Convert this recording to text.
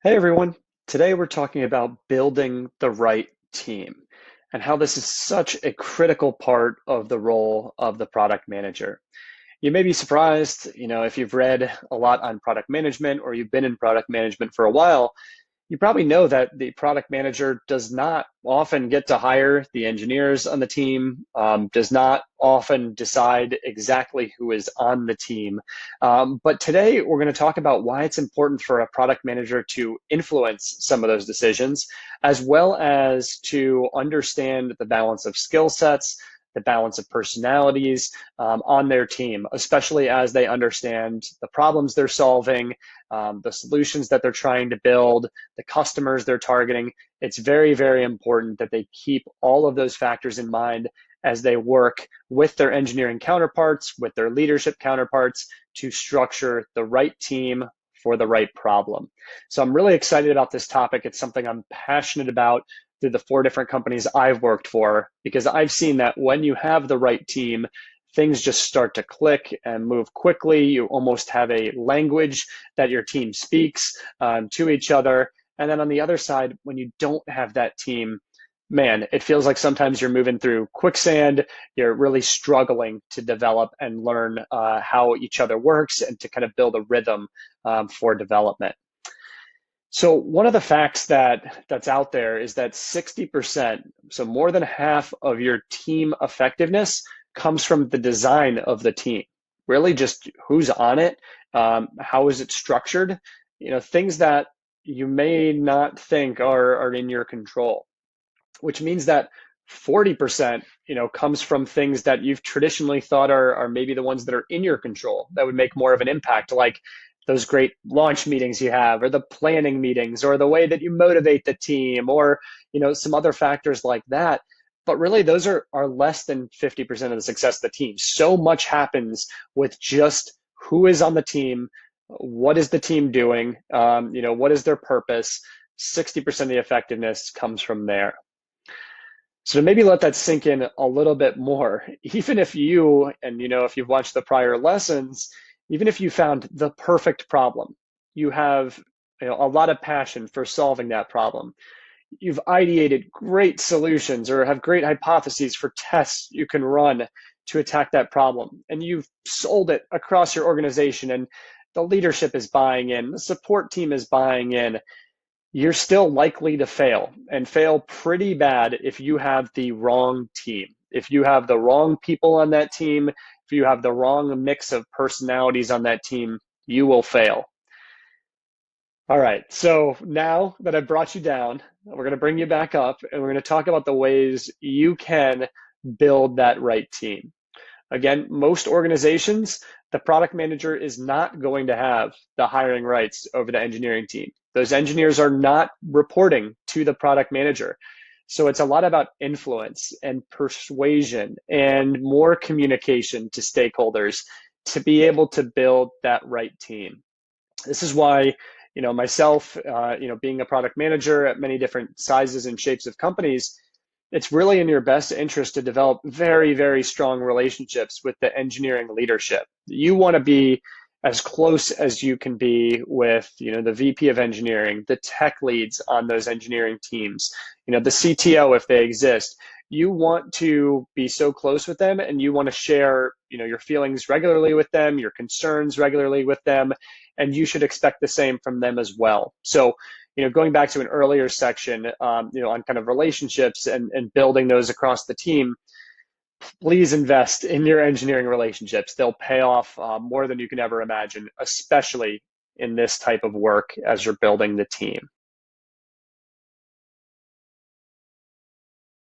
Hey everyone, today we're talking about building the right team and how this is such a critical part of the role of the product manager. You may be surprised, if you've read a lot on product management or you've been in product management for a while, you probably know that the product manager does not often get to hire the engineers on the team, does not often decide exactly who is on the team. But today we're going to talk about why it's important for a product manager to influence some of those decisions, as well as to understand the balance of skill sets, the balance of personalities on their team, especially as they understand the problems they're solving, the solutions that they're trying to build, the customers they're targeting. It's very, very important that they keep all of those factors in mind as they work with their engineering counterparts, with their leadership counterparts to structure the right team for the right problem. So I'm really excited about this topic. It's something I'm passionate about through the 4 different companies I've worked for, because I've seen that when you have the right team, things just start to click and move quickly. You almost have a language that your team speaks to each other. And then on the other side, when you don't have that team, man, it feels like sometimes you're moving through quicksand. You're really struggling to develop and learn how each other works and to kind of build a rhythm for development. So one of the facts that's out there is that 60%, so more than half of your team effectiveness comes from the design of the team. Really just who's on it, how is it structured, things that you may not think are in your control, which means that 40%, comes from things that you've traditionally thought are maybe the ones that are in your control that would make more of an impact, like those great launch meetings you have, or the planning meetings, or the way that you motivate the team, or some other factors like that. But really, those are less than 50% of the success of the team. So much happens with just who is on the team, what is the team doing, what is their purpose. 60% of the effectiveness comes from there. So to maybe let that sink in a little bit more, even if you, and if you've watched the prior lessons, even if you found the perfect problem, you have a lot of passion for solving that problem. You've ideated great solutions or have great hypotheses for tests you can run to attack that problem. And you've sold it across your organization, and the leadership is buying in, the support team is buying in. You're still likely to fail, and fail pretty bad if you have the wrong team. If you have the wrong people on that team, if you have the wrong mix of personalities on that team, you will fail. All right, so now that I've brought you down, we're going to bring you back up and we're going to talk about the ways you can build that right team. Again, most organizations, the product manager is not going to have the hiring rights over the engineering team. Those engineers are not reporting to the product manager. So it's a lot about influence and persuasion and more communication to stakeholders to be able to build that right team. This is why, myself, being a product manager at many different sizes and shapes of companies, it's really in your best interest to develop very, very strong relationships with the engineering leadership. You want to be as close as you can be with, the VP of engineering, the tech leads on those engineering teams, the CTO if they exist. You want to be so close with them, and you want to share, your feelings regularly with them, your concerns regularly with them, and you should expect the same from them as well. So, going back to an earlier section, on kind of relationships and building those across the team, please invest in your engineering relationships. They'll pay off more than you can ever imagine, especially in this type of work as you're building the team.